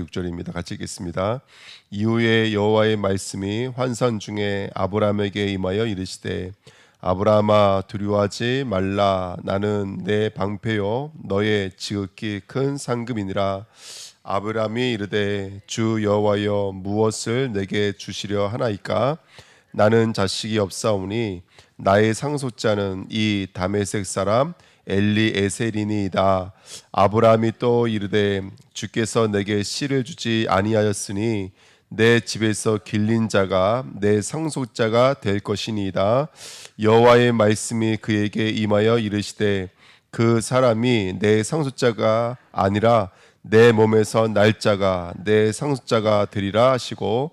6절입니다. 같이 읽겠습니다. 이후에 여호와의 말씀이 환상 중에 아브라함에게 임하여 이르시되 아브라함아 두려워하지 말라. 나는 내 방패요 너의 지극히 큰 상급이니라. 아브라함이 이르되 주 여호와여 무엇을 내게 주시려 하나이까? 나는 자식이 없사오니 나의 상속자는 이 다메섹 사람 엘리에셀이니이다. 아브라함이 또 이르되 주께서 내게 씨를 주지 아니하였으니 내 집에서 길린 자가 내 상속자가 될 것이니이다. 여호와의 말씀이 그에게 임하여 이르시되 그 사람이 내 상속자가 아니라 내 몸에서 날짜가 내 상속자가 되리라 하시고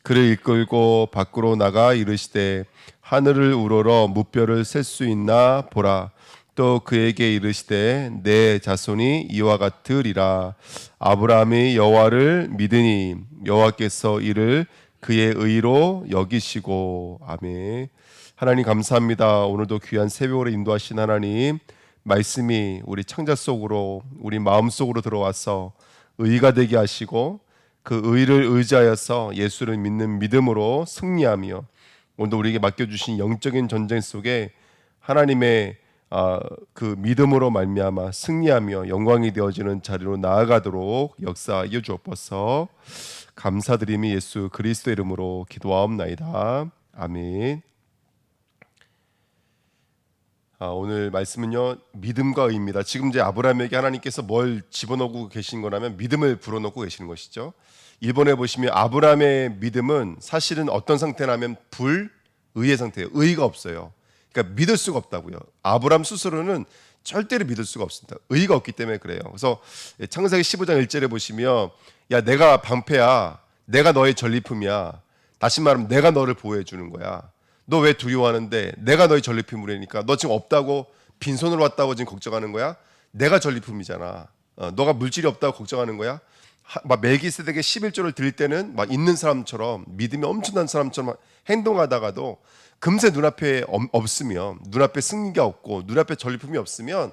그를 이끌고 밖으로 나가 이르시되 하늘을 우러러 무뼈를 셀 수 있나 보라. 또 그에게 이르시되 내 자손이 이와 같으리라. 아브라함이 여호와를 믿으니 여호와께서 이를 그의 의로 여기시고. 아멘. 하나님 감사합니다. 오늘도 귀한 새벽으로 인도하신 하나님 말씀이 우리 창자 속으로 우리 마음 속으로 들어와서 의가 되게 하시고 그 의를 의지하여서 예수를 믿는 믿음으로 승리하며 오늘도 우리에게 맡겨주신 영적인 전쟁 속에 하나님의 그 믿음으로 말미암아 승리하며 영광이 되어지는 자리로 나아가도록 역사하여 주옵소서. 감사드리며 예수 그리스도의 이름으로 기도하옵나이다. 아멘. 오늘 말씀은요 믿음과 의입니다. 지금 이제 아브라함에게 하나님께서 뭘 집어넣고 계신 거라면 믿음을 불어넣고 계시는 것이죠. 일본에 보시면 아브라함의 믿음은 사실은 어떤 상태냐면 불의의 상태예요. 의가 없어요. 그러니까 믿을 수가 없다고요. 아브라함 스스로는 절대로 믿을 수가 없습니다. 의가 없기 때문에 그래요. 그래서 창세기 15장 1절에 보시면 야 내가 방패야, 내가 너의 전리품이야. 다시 말하면 내가 너를 보호해 주는 거야. 너 왜 두려워하는데? 내가 너의 전리품이라니까. 너 지금 없다고 빈손으로 왔다고 지금 걱정하는 거야? 내가 전리품이잖아. 너가 물질이 없다고 걱정하는 거야? 막 멜기세덱의 11조를 드릴 때는 막 있는 사람처럼 믿음이 엄청난 사람처럼 행동하다가도 금세 눈앞에 없으면, 눈앞에 승리가 없고 눈앞에 전리품이 없으면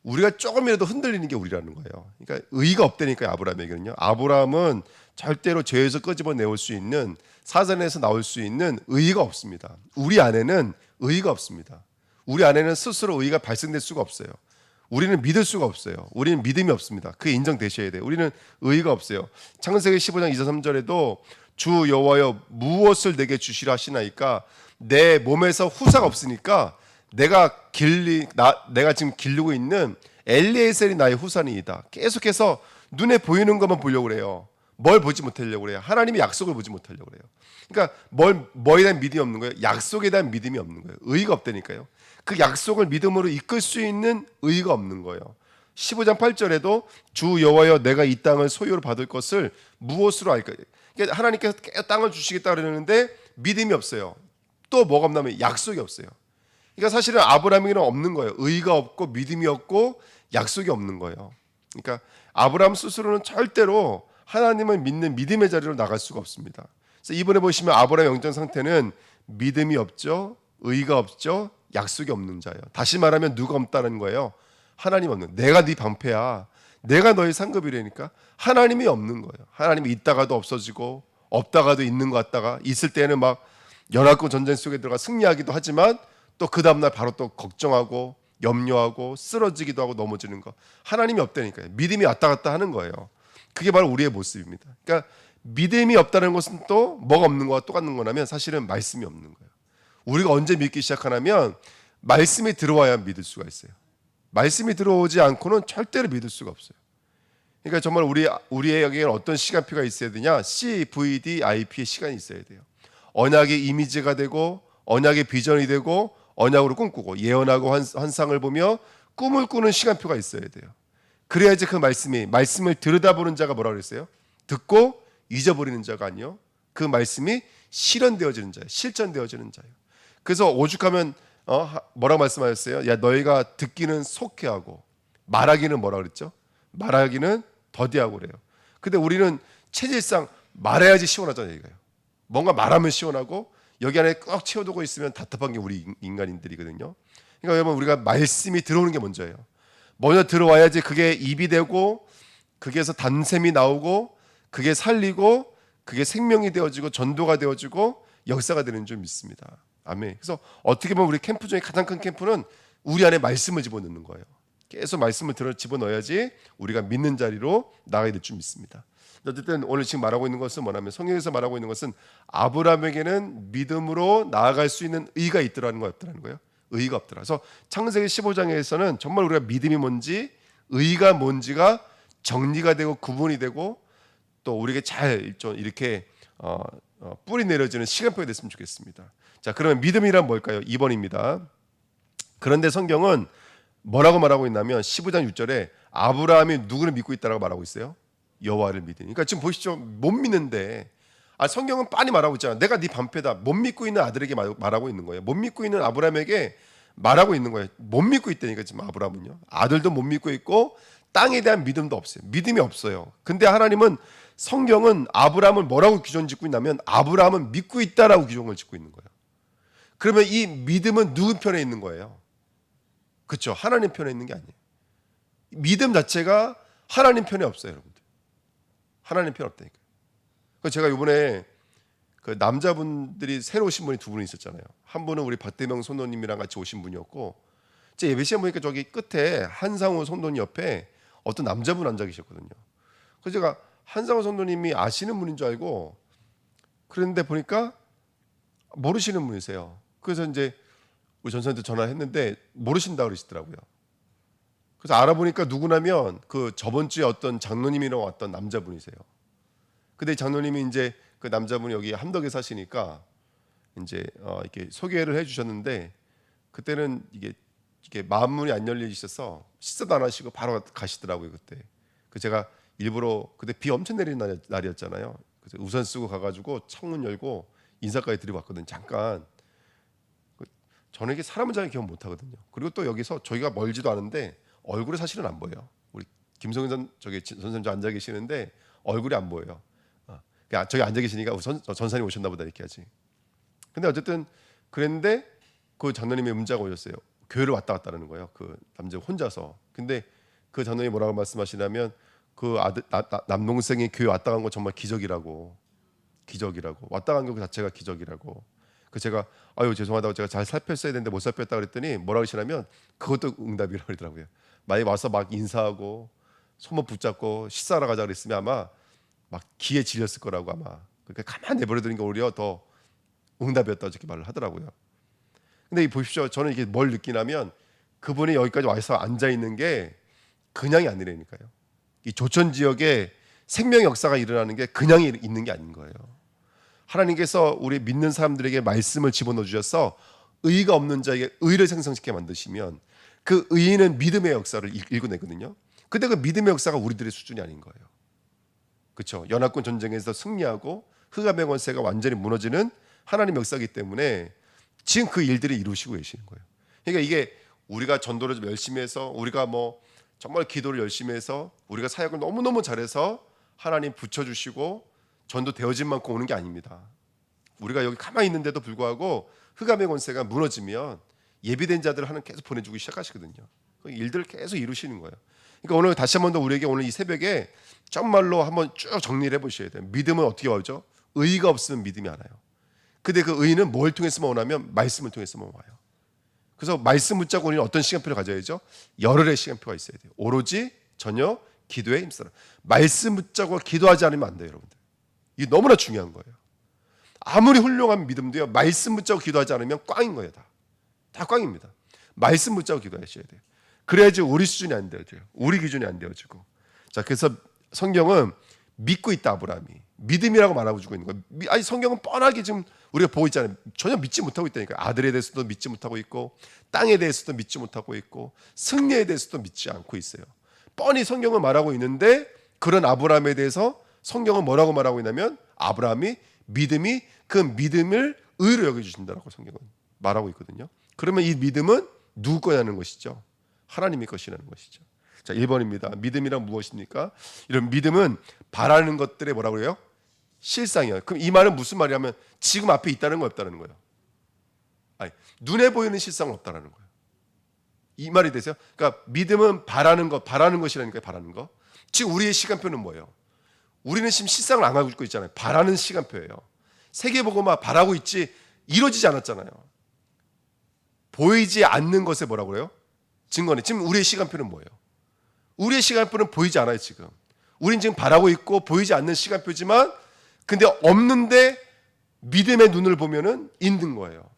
우리가 조금이라도 흔들리는 게 우리라는 거예요. 그러니까 의가 없다니까요. 아브라함에게는요. 아브라함은 절대로 죄에서 끄집어내올 수 있는, 사단에서 나올 수 있는 의가 없습니다. 우리 안에는 의가 없습니다. 우리 안에는 스스로 의가 발생될 수가 없어요. 우리는 믿을 수가 없어요. 우리는 믿음이 없습니다. 그게 인정되셔야 돼요. 우리는 의가 없어요. 창세기 15장 2절 3절에도 주 여호와여 무엇을 내게 주시라 하시나이까? 내 몸에서 후사가 없으니까 내가 지금 기르고 있는 엘리에셀이 나의 후사니이다. 계속해서 눈에 보이는 것만 보려고 그래요. 뭘 보지 못하려고 그래요. 하나님의 약속을 보지 못하려고 그래요. 그러니까 뭐에 대한 믿음이 없는 거예요. 약속에 대한 믿음이 없는 거예요. 의가 없다니까요. 그 약속을 믿음으로 이끌 수 있는 의가 없는 거예요. 15장 8절에도 주 여호와여 내가 이 땅을 소유로 받을 것을 무엇으로 알까? 그러니까 하나님께서 땅을 주시겠다 그러는데 믿음이 없어요. 또 뭐가 없냐면 약속이 없어요. 그러니까 사실은 아브라함에게는 없는 거예요. 의가 없고 믿음이 없고 약속이 없는 거예요. 그러니까 아브라함 스스로는 절대로 하나님을 믿는 믿음의 자리로 나갈 수가 없습니다. 그래서 이번에 보시면 아브라함의 영적 상태는 믿음이 없죠, 의가 없죠, 약속이 없는 자예요. 다시 말하면 누가 없다는 거예요? 하나님 없는. 내가 네 방패야. 내가 너의 상급이라니까. 하나님이 없는 거예요. 하나님이 있다가도 없어지고 없다가도 있는 것 같다가 있을 때는 막 연합군 전쟁 속에 들어가 승리하기도 하지만 또 그 다음날 바로 또 걱정하고 염려하고 쓰러지기도 하고 넘어지는 거. 하나님이 없다니까요. 믿음이 왔다 갔다 하는 거예요. 그게 바로 우리의 모습입니다. 그러니까 믿음이 없다는 것은 또 뭐가 없는 거와 똑같은 거냐면 사실은 말씀이 없는 거예요. 우리가 언제 믿기 시작하냐면 말씀이 들어와야 믿을 수가 있어요. 말씀이 들어오지 않고는 절대로 믿을 수가 없어요. 그러니까 정말 우리에게는 어떤 시간표가 있어야 되냐? CVDIP의 시간이 있어야 돼요. 언약의 이미지가 되고 언약의 비전이 되고 언약으로 꿈꾸고 예언하고 환상을 보며 꿈을 꾸는 시간표가 있어야 돼요. 그래야지 그 말씀을 들여다보는 자가 뭐라 그랬어요? 듣고 잊어버리는 자가 아니요. 그 말씀이 실현되어지는 자예요. 실천되어지는 자예요. 그래서 오죽하면 뭐라고 말씀하셨어요? 야 너희가 듣기는 속회하고 말하기는 뭐라 그랬죠? 말하기는 더디하고 그래요. 근데 우리는 체질상 말해야지 시원하잖아요. 이거요. 뭔가 말하면 시원하고 여기 안에 꽉 채워두고 있으면 답답한 게 우리 인간인들이거든요. 그러니까 여러분 우리가 말씀이 들어오는 게 먼저예요. 먼저 들어와야지 그게 입이 되고 거기에서 단샘이 나오고 그게 살리고 그게 생명이 되어지고 전도가 되어지고 역사가 되는 줄 믿습니다. 아멘. 그래서 어떻게 보면 우리 캠프 중에 가장 큰 캠프는 우리 안에 말씀을 집어넣는 거예요. 계속 말씀을 집어넣어야지 우리가 믿는 자리로 나가게 될 줄 믿습니다. 어쨌든 오늘 지금 말하고 있는 것은 뭐냐면, 성경에서 말하고 있는 것은 아브라함에게는 믿음으로 나아갈 수 있는 의가 있더라는 거 없더라는 거예요. 의가 없더라. 그래서 창세기 15장에서는 정말 우리가 믿음이 뭔지, 의가 뭔지가 정리가 되고 구분이 되고 또 우리에게 잘 좀 이렇게 뿌리 내려지는 시간표가 됐으면 좋겠습니다. 자, 그러면 믿음이란 뭘까요? 2번입니다. 그런데 성경은 뭐라고 말하고 있냐면 15장 6절에 아브라함이 누구를 믿고 있다라고 말하고 있어요? 여호와를 믿으니. 그러니까 지금 보시죠. 못 믿는데 성경은 빤히 말하고 있잖아. 내가 네 방패다. 못 믿고 있는 아들에게 말하고 있는 거예요. 못 믿고 있는 아브라함에게 말하고 있는 거예요. 못 믿고 있다니까 지금 아브라함은요. 아들도 못 믿고 있고 땅에 대한 믿음도 없어요. 믿음이 없어요. 근데 하나님은, 성경은 아브라함을 뭐라고 기존 짓고 있냐면 아브라함은 믿고 있다라고 기존을 짓고 있는 거예요. 그러면 이 믿음은 누구 편에 있는 거예요? 그렇죠. 하나님 편에 있는 게 아니에요. 믿음 자체가 하나님 편에 없어요, 여러분들. 하나님 편에 없다니까요. 제가 이번에 그 남자분들이 새로 오신 분이 두 분 있었잖아요. 한 분은 우리 박대명 손도님이랑 같이 오신 분이었고, 제 예배 시간 보니까 저기 끝에 한상우 손도님 옆에 어떤 남자분 앉아 계셨거든요. 그래서 제가 한상우 손도님이 아시는 분인 줄 알고 그런데 보니까 모르시는 분이세요. 그래서 이제 우리 전사님한테 전화했는데 모르신다고 그러시더라고요. 그래서 알아보니까 누구냐면 그 저번 주에 어떤 장로님이랑 왔던 남자분이세요. 근데 장로님이 이제 그 남자분이 여기 함덕에 사시니까 이제 이렇게 소개를 해주셨는데, 그때는 이게 마음문이 안 열리셔서 식사도 안 하시고 바로 가시더라고요 그때. 그 제가 일부러, 그때 비 엄청 내리는 날이었잖아요. 그래서 우산 쓰고 가가지고 창문 열고 인사까지 드리고 왔거든요. 잠깐. 저는 이게 사람을 잘 기억 못 하거든요. 그리고 또 여기서 저희가 멀지도 않은데 얼굴이 사실은 안 보여요. 우리 김성현 선생님 앉아 계시는데 얼굴이 안 보여요. 그러니까 저기 앉아 계시니까 전사님 오셨나 보다 이렇게 하지. 근데 어쨌든 그랬는데 그 장로님의 문자가 오셨어요. 교회를 왔다 갔다라는 거예요. 그 남자 혼자서. 근데 그 장로님이 뭐라고 말씀하시냐면 그 아들 남동생이 교회 왔다 간 거 정말 기적이라고 왔다 간 거 그 자체가 기적이라고. 그 제가 아유 죄송하다고, 제가 잘 살폈어야 되는데 못 살폈다 그랬더니 뭐라고 하시냐면 그것도 응답이라고 그러더라고요. 만약에 와서 막 인사하고 손목 붙잡고 식사하러 가자 그랬으면 아마 막 기에 질렸을 거라고 아마. 그러니까 가만 내버려두는 게 오히려 더 응답이었다 이렇게 말을 하더라고요. 근데 보십시오. 저는 이게 뭘 느끼냐면 그분이 여기까지 와서 앉아 있는 게 그냥이 아니라니까요. 이 조천 지역에 생명 역사가 일어나는 게 그냥 있는 게 아닌 거예요. 하나님께서 우리 믿는 사람들에게 말씀을 집어넣어 주셔서 의가 없는 자에게 의를 생성시켜 만드시면 그 의는 믿음의 역사를 일궈내거든요. 근데 그 믿음의 역사가 우리들의 수준이 아닌 거예요. 그렇죠? 연합군 전쟁에서 승리하고 흑암의 권세가 완전히 무너지는 하나님의 역사이기 때문에 지금 그 일들을 이루시고 계시는 거예요. 그러니까 이게 우리가 전도를 좀 열심히 해서, 우리가 뭐 정말 기도를 열심히 해서, 우리가 사역을 너무너무 잘해서 하나님 붙여주시고 전도 되어진 만큼 오는 게 아닙니다. 우리가 여기 가만히 있는데도 불구하고 흑암의 권세가 무너지면 예비된 자들을 하나님 계속 보내주기 시작하시거든요. 그 일들을 계속 이루시는 거예요. 그러니까 오늘 다시 한 번 더 우리에게 오늘 이 새벽에 정말로 한번 쭉 정리를 해보셔야 돼요. 믿음은 어떻게 와죠? 의가 없으면 믿음이 안 와요. 근데 그 의는 뭘 통해서만 오냐면 말씀을 통해서만 와요. 그래서 말씀 붙잡고 우리는 어떤 시간표를 가져야죠? 열흘의 시간표가 있어야 돼요. 오로지 전혀 기도에 힘써라. 말씀 붙잡고 기도하지 않으면 안 돼요, 여러분들. 이게 너무나 중요한 거예요. 아무리 훌륭한 믿음도요, 말씀 붙잡고 기도하지 않으면 꽝인 거예요. 다 꽝입니다. 말씀 붙잡고 기도하셔야 돼요. 그래야지 우리 수준이 안 되어져요. 우리 기준이 안 되어지고. 자, 그래서 성경은 믿고 있다 아브라함이 믿음이라고 말하고 주고 있는 거예요. 아니 성경은 뻔하게 지금 우리가 보고 있잖아요. 전혀 믿지 못하고 있다니까요. 아들에 대해서도 믿지 못하고 있고, 땅에 대해서도 믿지 못하고 있고, 승리에 대해서도 믿지 않고 있어요. 뻔히 성경은 말하고 있는데 그런 아브라함에 대해서 성경은 뭐라고 말하고 있냐면 아브라함이 믿음이 그 믿음을 의로 여겨주신다라고 성경은 말하고 있거든요. 그러면 이 믿음은 누구 거냐는 것이죠. 하나님의 것이라는 것이죠. 자, 1번입니다. 믿음이란 무엇입니까? 이런 믿음은 바라는 것들의 뭐라고 그래요? 실상이에요. 그럼 이 말은 무슨 말이냐면 지금 앞에 있다는 거 없다는 거예요. 아니, 눈에 보이는 실상은 없다는 거예요. 이 말이 되세요? 그러니까 믿음은 바라는 것이라니까요. 바라는 거. 지금 우리의 시간표는 뭐예요? 우리는 지금 실상을 안 가고 있잖아요. 바라는 시간표예요. 세계복음화 바라고 있지 이루어지지 않았잖아요. 보이지 않는 것에 뭐라고 그래요? 증거네. 지금 우리의 시간표는 뭐예요? 우리의 시간표는 보이지 않아요. 지금 우린 지금 바라고 있고 보이지 않는 시간표지만 근데 없는데 믿음의 눈을 보면은 있는 거예요.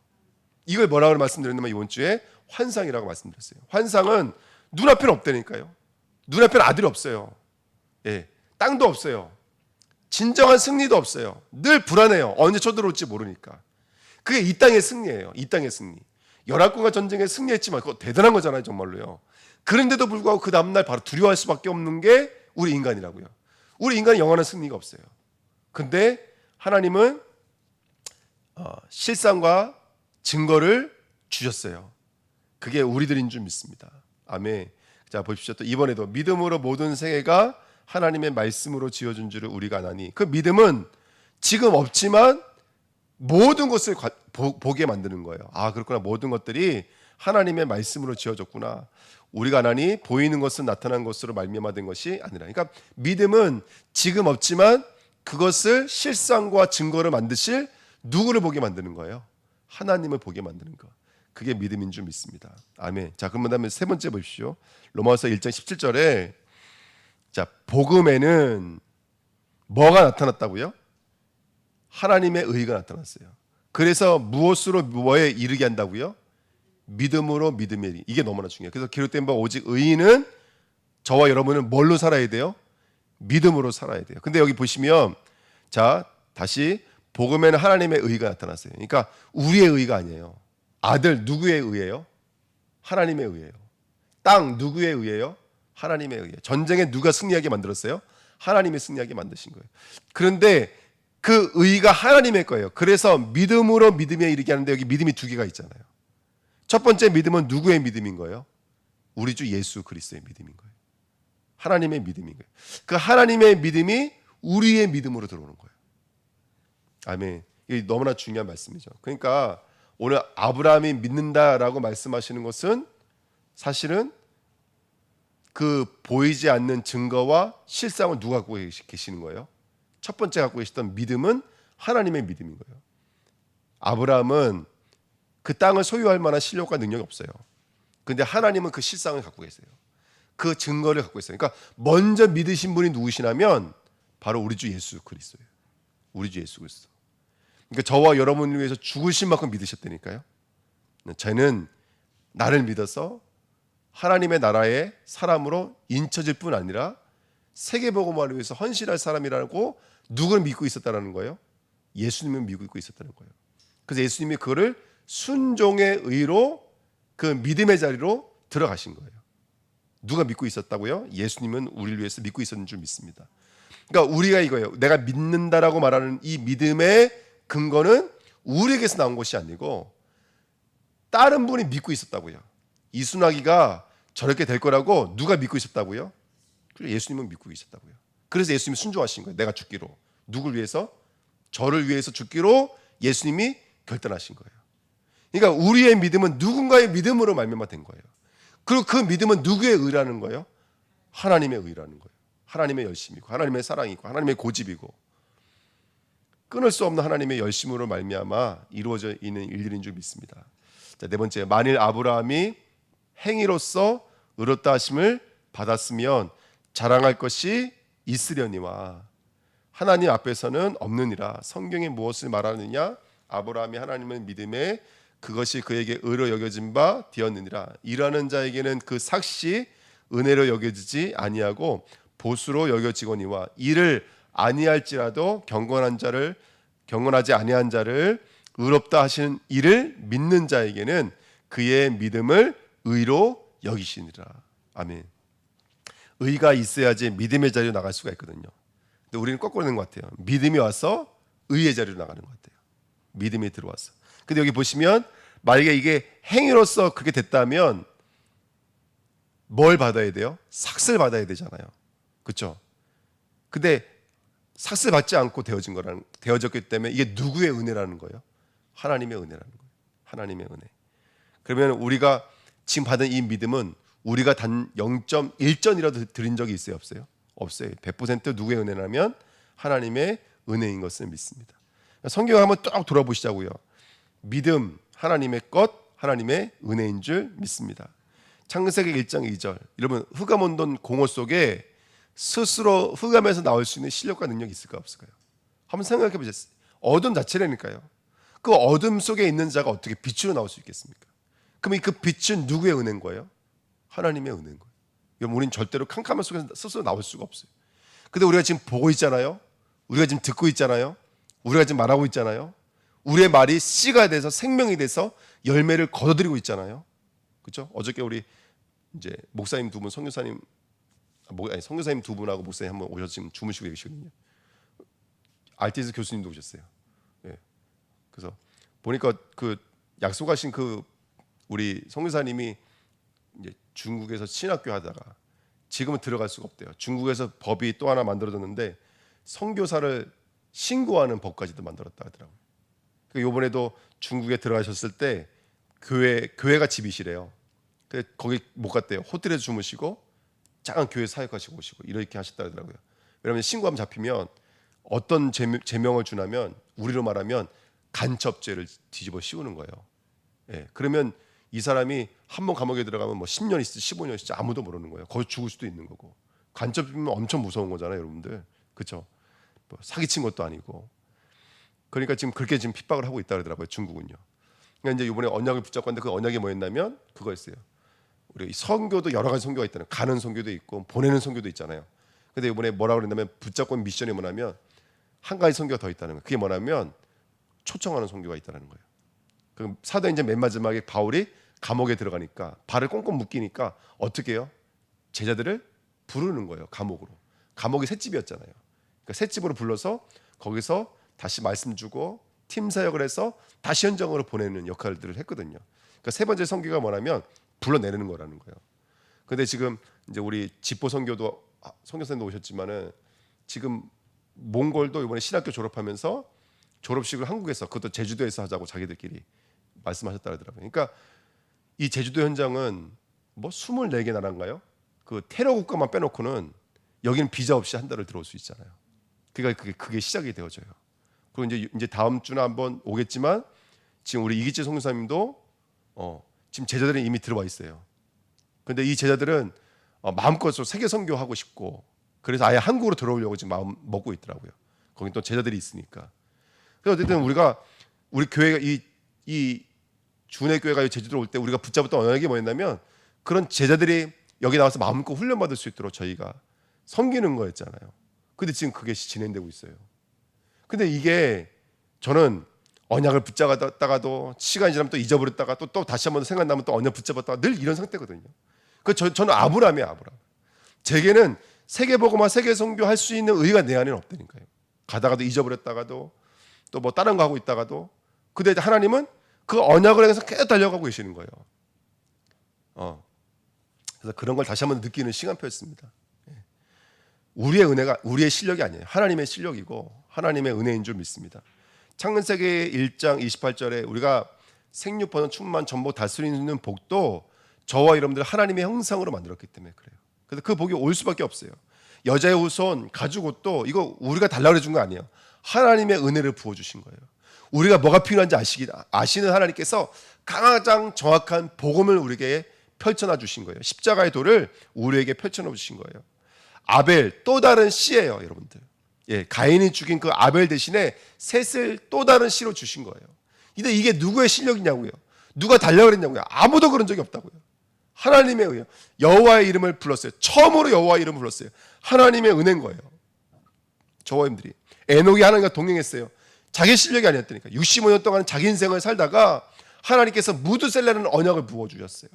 이걸 뭐라고 말씀드렸냐면 이번 주에 환상이라고 말씀드렸어요. 환상은 눈앞에는 없다니까요. 눈앞에는 아들이 없어요. 예, 땅도 없어요. 진정한 승리도 없어요. 늘 불안해요. 언제 쳐들어올지 모르니까. 그게 이 땅의 승리예요. 이 땅의 승리. 열왕권과 전쟁에 승리했지만 그거 대단한 거잖아요. 정말로요. 그런데도 불구하고 그 다음날 바로 두려워할 수밖에 없는 게 우리 인간이라고요. 우리 인간은 영원한 승리가 없어요. 근데 하나님은 실상과 증거를 주셨어요. 그게 우리들인 줄 믿습니다. 아멘. 자, 보십시오. 또 이번에도 믿음으로 모든 세계가 하나님의 말씀으로 지어준 줄을 우리가 아나니, 그 믿음은 지금 없지만 모든 것을 보게 만드는 거예요. 아, 그렇구나. 모든 것들이 하나님의 말씀으로 지어졌구나. 우리가 아나니 보이는 것은 나타난 것으로 말미암아된 것이 아니라. 그러니까 믿음은 지금 없지만 그것을 실상과 증거를 만드실 누구를 보게 만드는 거예요? 하나님을 보게 만드는 거. 그게 믿음인 줄 믿습니다. 아멘. 자, 그러면 다음에 세 번째 보십시오. 로마서 1장 17절에 자, 복음에는 뭐가 나타났다고요? 하나님의 의가 나타났어요. 그래서 무엇으로 뭐에 이르게 한다고요? 믿음으로 믿음에 이르게. 이게 너무나 중요해요. 그래서 기록된 바 오직 의인은 저와 여러분은 뭘로 살아야 돼요? 믿음으로 살아야 돼요. 근데 여기 보시면 자, 다시 복음에는 하나님의 의가 나타났어요. 그러니까 우리의 의가 아니에요. 아들 누구의 의예요? 하나님의 의예요. 땅 누구의 의예요? 하나님의 의예요. 전쟁에 누가 승리하게 만들었어요? 하나님이 승리하게 만드신 거예요. 그런데 그 의가 하나님의 거예요. 그래서 믿음으로 믿음에 이르게 하는데 여기 믿음이 두 개가 있잖아요. 첫 번째 믿음은 누구의 믿음인 거예요? 우리 주 예수 그리스도의 믿음인 거예요. 하나님의 믿음인 거예요. 그 하나님의 믿음이 우리의 믿음으로 들어오는 거예요. 아멘. 이게 너무나 중요한 말씀이죠. 그러니까 오늘 아브라함이 믿는다라고 말씀하시는 것은 사실은 그 보이지 않는 증거와 실상을 누가 갖고 계시는 거예요? 첫 번째 갖고 계시던 믿음은 하나님의 믿음인 거예요. 아브라함은 그 땅을 소유할 만한 실력과 능력이 없어요. 근데 하나님은 그 실상을 갖고 계세요. 그 증거를 갖고 있어요. 그러니까 먼저 믿으신 분이 누구시냐면 바로 우리 주 예수 그리스도예요. 우리 주 예수 그리스도. 그러니까 저와 여러분을 위해서 죽으신 만큼 믿으셨다니까요. 저는 나를 믿어서 하나님의 나라의 사람으로 인쳐질 뿐 아니라 세계복음화를 위해서 헌신할 사람이라고 누구를 믿고 있었다는 거예요? 예수님을 믿고 있었다는 거예요. 그래서 예수님이 그거를 순종의 의로 그 믿음의 자리로 들어가신 거예요. 누가 믿고 있었다고요? 예수님은 우리를 위해서 믿고 있었는 줄 믿습니다. 그러니까 우리가 이거예요. 내가 믿는다라고 말하는 이 믿음의 근거는 우리에게서 나온 것이 아니고 다른 분이 믿고 있었다고요. 이순학이가 저렇게 될 거라고 누가 믿고 있었다고요? 예수님은 믿고 있었다고요. 그래서 예수님이 순종하신 거예요. 내가 죽기로. 누굴 위해서? 저를 위해서 죽기로 예수님이 결단하신 거예요. 그러니까 우리의 믿음은 누군가의 믿음으로 말미암아된 거예요. 그리고 그 믿음은 누구의 의라는 거예요? 하나님의 의라는 거예요. 하나님의 열심이고 하나님의 사랑이고 하나님의 고집이고 끊을 수 없는 하나님의 열심으로 말미암아 이루어져 있는 일들인 줄 믿습니다. 자, 네 번째, 만일 아브라함이 행위로서 의롭다 하심을 받았으면 자랑할 것이 있으려니와 하나님 앞에서는 없느니라. 성경이 무엇을 말하느냐? 아브라함이 하나님을 믿음에 그것이 그에게 의로 여겨진 바 되었느니라. 일하는 자에게는 그 삭시 은혜로 여겨지지 아니하고 보수로 여겨지거니와 이를 아니할지라도 경건하지 아니한 자를 의롭다 하시는 이를 믿는 자에게는 그의 믿음을 의로 여기시니라. 아멘. 의가 있어야지 믿음의 자리로 나갈 수가 있거든요. 근데 우리는 거꾸로 되는 것 같아요. 믿음이 와서 의의 자리로 나가는 것 같아요. 믿음이 들어와서. 근데 여기 보시면 만약에 이게 행위로서 그렇게 됐다면 뭘 받아야 돼요? 삭슬 받아야 되잖아요. 그렇죠? 근데 삭슬 받지 않고 되어졌기 때문에 이게 누구의 은혜라는 거예요? 하나님의 은혜라는 거예요. 하나님의 은혜. 그러면 우리가 지금 받은 이 믿음은 우리가 단 0.1전이라도 드린 적이 있어요? 없어요? 없어요. 100% 누구의 은혜냐면 하나님의 은혜인 것을 믿습니다. 성경 한번 쭉 돌아보시자고요. 믿음, 하나님의 것, 하나님의 은혜인 줄 믿습니다. 창세기 1장 2절. 여러분, 흑암 온돈 공허 속에 스스로 흑암에서 나올 수 있는 실력과 능력이 있을까 없을까요? 한번 생각해 보셨어요. 어둠 자체라니까요. 그 어둠 속에 있는 자가 어떻게 빛으로 나올 수 있겠습니까? 그럼 그 빛은 누구의 은혜인 거예요? 하나님의 은혜인 거예요. 여러분, 우리는 절대로 캄캄한 속에서 스스로 나올 수가 없어요. 근데 우리가 지금 보고 있잖아요. 우리가 지금 듣고 있잖아요. 우리가 지금 말하고 있잖아요. 우리의 말이 씨가 돼서 생명이 돼서 열매를 거둬들이고 있잖아요. 그렇죠? 어저께 우리 이제 목사님 두 분, 선교사님 선교사님 두 분하고 목사님 한 번 오셔서 지금 주무시고 계시거든요. RTS 교수님도 오셨어요. 예. 그래서 보니까 그 약속하신 그 우리 선교사님이 이제 중국에서 신학교 하다가 지금은 들어갈 수가 없대요. 중국에서 법이 또 하나 만들어졌는데 선교사를 신고하는 법까지도 만들었다 하더라고요. 이번에도 중국에 들어가셨을 때 교회가 집이시래요. 거기 못 갔대요. 호텔에서 주무시고 작은 교회 사역하시고 오시고 이렇게 하셨다 하더라고요. 왜냐하면 신고하면 잡히면 어떤 제명을 주냐면 우리로 말하면 간첩죄를 뒤집어 씌우는 거예요. 예, 그러면 이 사람이 한 번 감옥에 들어가면 뭐 10년 있을지 15년 있을지 아무도 모르는 거예요. 거기 죽을 수도 있는 거고. 간첩이면 엄청 무서운 거잖아요, 여러분들. 그렇죠? 뭐 사기친 것도 아니고. 그러니까 지금 그렇게 지금 핍박을 하고 있다 그러더라고요, 중국은요. 그러니까 이제 이번에 언약을 붙잡고 했는데 그 언약이 뭐였냐면 그거였어요. 우리 선교도 여러 가지 선교가 있다는, 가는 선교도 있고 보내는 선교도 있잖아요. 근데 이번에 뭐라고 그랬냐면 붙잡고 있는 미션이 뭐냐면 한 가지 선교가 더 있다는 거예요. 그게 뭐냐면 초청하는 선교가 있다는 거예요. 그 사도행전 맨 마지막에 바울이 감옥에 들어가니까 발을 꽁꽁 묶이니까 어떻게 해요? 제자들을 부르는 거예요. 감옥이 셋집이었잖아요. 그러니까 셋집으로 불러서 거기서 다시 말씀 주고 팀 사역을 해서 다시 현장으로 보내는 역할들을 했거든요. 그러니까 세 번째 선교가 뭐냐면 불러내는 거라는 거예요. 근데 지금 이제 우리 집보 선교도 선교사님도 오셨지만은 지금 몽골도 이번에 신학교 졸업하면서 졸업식을 한국에서, 그것도 제주도에서 하자고 자기들끼리 말씀하셨다 하더라고요. 그러니까 이 제주도 현장은 뭐 24개 나라인가요? 그 테러 국가만 빼놓고는 여기는 비자 없이 한 달을 들어올 수 있잖아요. 그러니까 그게 시작이 되어져요. 그리고 이제 다음 주나 한번 오겠지만 지금 우리 이기재 선교사님도 지금 제자들이 이미 들어와 있어요. 근데 이 제자들은 마음껏 세계 선교하고 싶고 그래서 아예 한국으로 들어오려고 지금 마음 먹고 있더라고요. 거기 또 제자들이 있으니까. 그래서 어쨌든 우리 교회가 이 주내 교회가 제주도로 올 때 우리가 붙잡았던 언약이 뭐였냐면 그런 제자들이 여기 나와서 마음껏 훈련받을 수 있도록 저희가 섬기는 거였잖아요. 근데 지금 그게 진행되고 있어요. 근데 이게 저는 언약을 붙잡았다가도 시간이 지나면 또 잊어버렸다가 또 다시 한번 생각나면 또 언약 붙잡았다가 늘 이런 상태거든요. 저는 아브라함이에요, 아브라함. 제게는 세계복음화, 세계선교 할 수 있는 의의가 내 안에는 없다니까요. 가다가도 잊어버렸다가도 또 뭐 다른 거 하고 있다가도. 근데 하나님은 그 언약을 향해서 계속 달려가고 계시는 거예요. 그래서 그런 걸 다시 한번 느끼는 시간표였습니다. 우리의 은혜가 우리의 실력이 아니에요. 하나님의 실력이고 하나님의 은혜인 줄 믿습니다. 창세기 1장 28절에 우리가 생육번원 충만 전복 다스리는 복도 저와 여러분들 하나님의 형상으로 만들었기 때문에 그래요. 그래서 그 복이 올 수밖에 없어요. 여자의 후손, 가죽 옷도 이거 우리가 달라고 해준 거 아니에요. 하나님의 은혜를 부어주신 거예요. 우리가 뭐가 필요한지 아시는 하나님께서 가장 정확한 복음을 우리에게 펼쳐놔 주신 거예요. 십자가의 도를 우리에게 펼쳐놔 주신 거예요. 아벨 또 다른 씨예요, 여러분들. 예, 가인이 죽인 그 아벨 대신에 셋을 또 다른 씨로 주신 거예요. 근데 이게 누구의 실력이냐고요? 누가 달라고 그랬냐고요? 아무도 그런 적이 없다고요. 하나님의 은혜. 여호와의 이름을 불렀어요. 처음으로 여호와의 이름을 불렀어요. 하나님의 은혜인 거예요. 저와 여러분들이 에녹이 하나님과 동행했어요. 자기 실력이 아니었다니까. 65년 동안 자기 인생을 살다가 하나님께서 무드셀라는 언약을 부어주셨어요.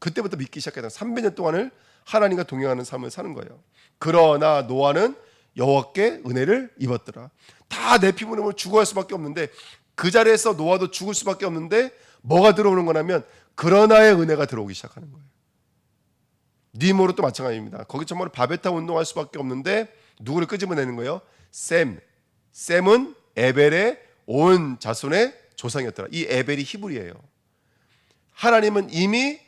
그때부터 믿기 시작했던 300년 동안을 하나님과 동행하는 삶을 사는 거예요. 그러나 노아는 여호와께 은혜를 입었더라. 다 내 피부 눈물 죽어갈 수밖에 없는데 그 자리에서 노아도 죽을 수밖에 없는데 뭐가 들어오는 거냐면 그러나의 은혜가 들어오기 시작하는 거예요. 니모로 또 마찬가지입니다. 거기 정말 바베타 운동할 수밖에 없는데 누구를 끄집어내는 거예요? 셈은 에벨의 온 자손의 조상이었더라. 이 에벨이 히브리예요. 하나님은 이미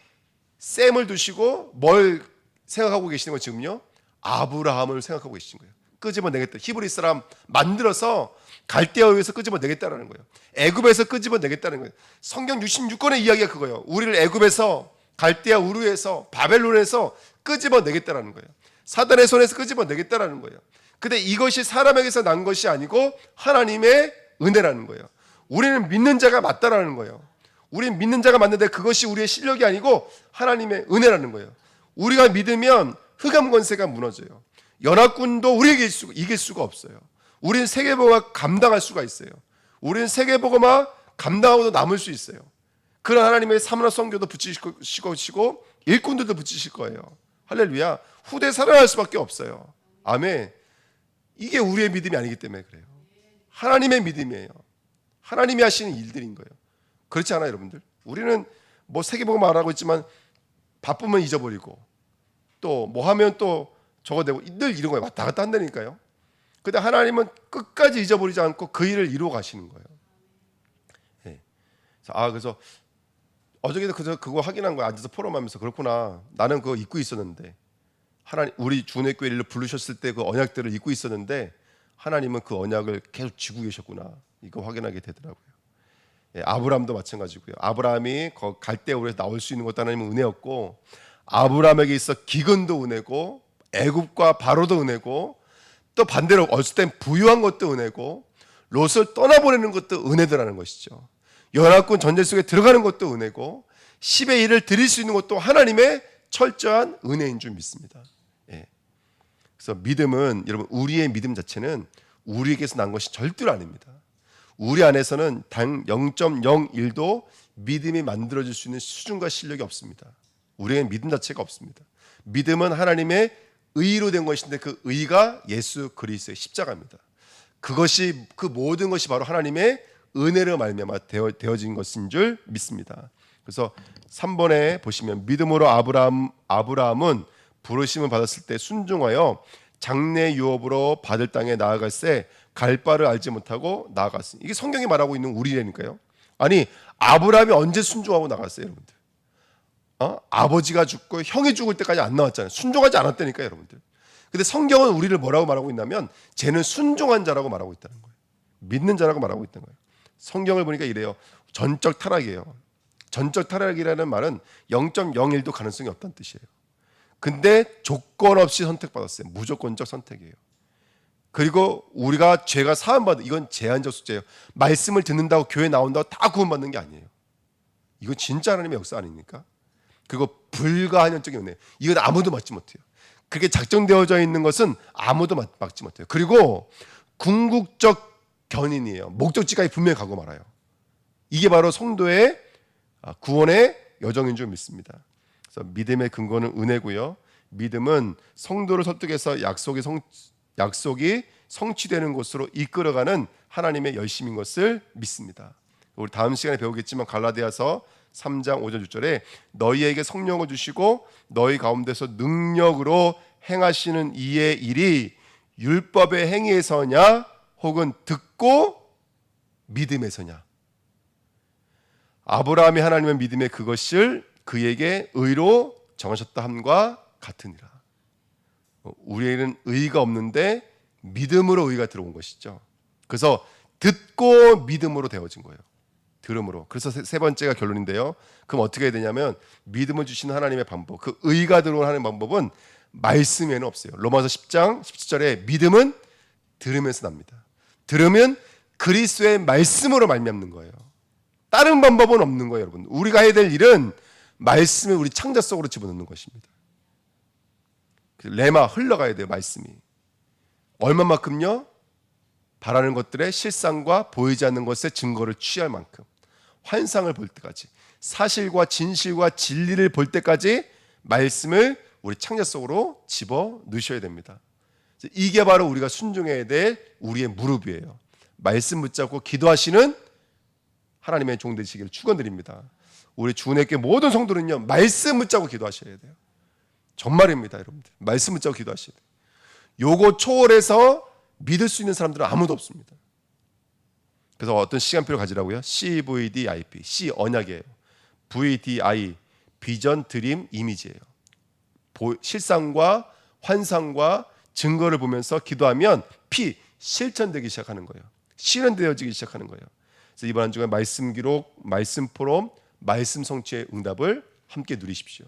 셈을 두시고 뭘 생각하고 계시는 거 지금요? 아브라함을 생각하고 계신 거예요. 끄집어내겠다. 히브리 사람 만들어서 갈대아에서 끄집어내겠다라는 거예요. 애굽에서 끄집어내겠다는 거예요. 성경 66권의 이야기가 그거예요. 우리를 애굽에서, 갈대아 우르에서, 바벨론에서 끄집어내겠다라는 거예요. 사단의 손에서 끄집어내겠다라는 거예요. 근데 이것이 사람에게서 난 것이 아니고 하나님의 은혜라는 거예요. 우리는 믿는 자가 맞다라는 거예요. 우리는 믿는 자가 맞는데 그것이 우리의 실력이 아니고 하나님의 은혜라는 거예요. 우리가 믿으면 흑암 권세가 무너져요. 연합군도 우리에게 이길 수가 없어요. 우리는 세계복음화 감당할 수가 있어요. 우리는 세계복음화 감당하고도 남을 수 있어요. 그런 하나님의 사문화 선교도 붙이시고 일꾼들도 붙이실 거예요. 할렐루야. 후대 살아날 수밖에 없어요. 아멘. 이게 우리의 믿음이 아니기 때문에 그래요. 하나님의 믿음이에요. 하나님이 하시는 일들인 거예요. 그렇지 않아요, 여러분들? 우리는 뭐 세계복음화 안 하고 있지만 바쁘면 잊어버리고 또 뭐 하면 또 저거 되고 늘 이런 거에 왔다 갔다 한다니까요. 근데 하나님은 끝까지 잊어버리지 않고 그 일을 이루어 가시는 거예요. 네. 그래서 어저께도 그거 확인한 거야. 앉아서 포럼하면서 그렇구나. 나는 그거 잊고 있었는데 하나님 우리 주내교회를 부르셨을 때 그 언약들을 잊고 있었는데 하나님은 그 언약을 계속 지고 계셨구나. 이거 확인하게 되더라고요. 예, 아브라함도 마찬가지고요. 아브라함이 갈대아우르에서 나올 수 있는 것도 하나님은 은혜였고 아브라함에게 있어 기근도 은혜고 애굽과 바로도 은혜고 또 반대로 어렸을 땐 부유한 것도 은혜고 롯을 떠나보내는 것도 은혜더라는 것이죠. 연합군 전쟁 속에 들어가는 것도 은혜고 10의 1을 드릴 수 있는 것도 하나님의 철저한 은혜인 줄 믿습니다. 예. 그래서 믿음은 여러분 우리의 믿음 자체는 우리에게서 난 것이 절대로 아닙니다. 우리 안에서는 단 0.01도 믿음이 만들어질 수 있는 수준과 실력이 없습니다. 우리의 믿음 자체가 없습니다. 믿음은 하나님의 의로 된 것인데 그 의가 예수 그리스도의 십자가입니다. 그것이 그 모든 것이 바로 하나님의 은혜로 말미암아 되어진 것인 줄 믿습니다. 그래서 3번에 보시면 믿음으로 아브라함은 부르심을 받았을 때 순종하여 장래 유업으로 받을 땅에 나아갈새 갈 바를 알지 못하고 나아갔으니 이게 성경이 말하고 있는 우리라니까요. 아니 아브라함이 언제 순종하고 나갔어요, 여러분들? 아버지가 죽고 형이 죽을 때까지 안 나왔잖아요. 순종하지 않았다니까요, 여러분들. 근데 성경은 우리를 뭐라고 말하고 있냐면 쟤는 순종한 자라고 말하고 있다는 거예요. 믿는 자라고 말하고 있다는 거예요. 성경을 보니까 이래요. 전적 타락이에요. 전적 타락이라는 말은 0.01도 가능성이 없다는 뜻이에요. 근데 조건 없이 선택받았어요. 무조건적 선택이에요. 그리고 우리가 죄가 사함받은 이건 제한적 숙제예요. 말씀을 듣는다고 교회 나온다고 다 구원받는 게 아니에요. 이건 진짜 하나님의 역사 아닙니까? 그리고 불가한연적인 은혜. 이건 아무도 막지 못해요. 그렇게 작정되어져 있는 것은 아무도 막지 못해요. 그리고 궁극적 견인이에요. 목적지까지 분명히 가고 말아요. 이게 바로 성도의 구원의 여정인 줄 믿습니다. 그래서 믿음의 근거는 은혜고요. 믿음은 성도를 설득해서 약속이 성취되는 곳으로 이끌어가는 하나님의 열심인 것을 믿습니다. 우리 다음 시간에 배우겠지만 갈라디아서 3장 5절 6절에 너희에게 성령을 주시고 너희 가운데서 능력으로 행하시는 이의 일이 율법의 행위에서냐 혹은 듣고 믿음에서냐. 아브라함이 하나님의 믿음의 그것을 그에게 의로 정하셨다 함과 같으니라. 우리에게는 의가 없는데 믿음으로 의가 들어온 것이죠. 그래서 듣고 믿음으로 되어진 거예요. 들음으로. 그래서 세 번째가 결론인데요. 그럼 어떻게 해야 되냐면 믿음을 주시는 하나님의 방법, 그 의가 들어오는 방법은 말씀에는 없어요. 로마서 10장 17절에 믿음은 들으면서 납니다. 들으면 그리스도의 말씀으로 말미암는 거예요. 다른 방법은 없는 거예요, 여러분. 우리가 해야 될 일은 말씀을 우리 창자 속으로 집어넣는 것입니다. 레마 흘러가야 돼요, 말씀이. 얼마만큼요? 바라는 것들의 실상과 보이지 않는 것의 증거를 취할 만큼 환상을 볼 때까지 사실과 진실과 진리를 볼 때까지 말씀을 우리 창자 속으로 집어 넣으셔야 됩니다. 이게 바로 우리가 순종해야 될 우리의 무릎이에요. 말씀 붙잡고 기도하시는 하나님의 종 되시기를 축원드립니다. 우리 주내께 모든 성도는요 말씀 붙잡고 기도하셔야 돼요. 정말입니다, 여러분들. 말씀 붙잡고 기도하셔야 돼요. 요거 초월해서 믿을 수 있는 사람들은 아무도 없습니다. 그래서 어떤 시간표를 가지라고요? CVDIP, C 언약이에요. VDI 비전, 드림, 이미지예요. 실상과 환상과 증거를 보면서 기도하면 실천되기 시작하는 거예요. 실현되어지기 시작하는 거예요. 그래서 이번 한 주간 말씀 기록, 말씀 포럼, 말씀 성취의 응답을 함께 누리십시오.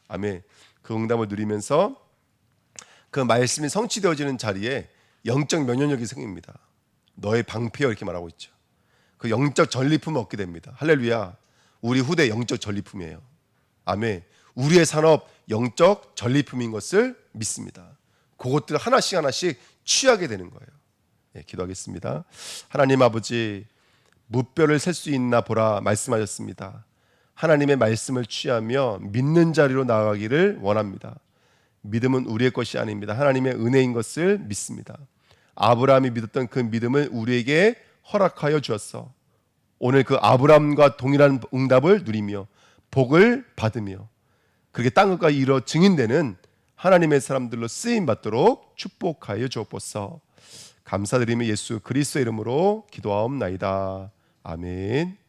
아멘. 그 응답을 누리면서 그 말씀이 성취되어지는 자리에 영적 면역력이 생깁니다. 너의 방패여 이렇게 말하고 있죠. 그 영적 전리품을 얻게 됩니다. 할렐루야. 우리 후대 영적 전리품이에요. 아멘. 우리의 산업 영적 전리품인 것을 믿습니다. 그것들 하나씩 하나씩 취하게 되는 거예요. 네, 기도하겠습니다. 하나님 아버지, 무뼈를 셀 수 있나 보라 말씀하셨습니다. 하나님의 말씀을 취하며 믿는 자리로 나아가기를 원합니다. 믿음은 우리의 것이 아닙니다. 하나님의 은혜인 것을 믿습니다. 아브라함이 믿었던 그 믿음을 우리에게 허락하여 주었어. 오늘 그 아브라함과 동일한 응답을 누리며 복을 받으며 그렇게 땅과 이뤄 증인되는 하나님의 사람들로 쓰임 받도록 축복하여 주옵소서. 감사드리며 예수 그리스도의 이름으로 기도하옵나이다. 아멘.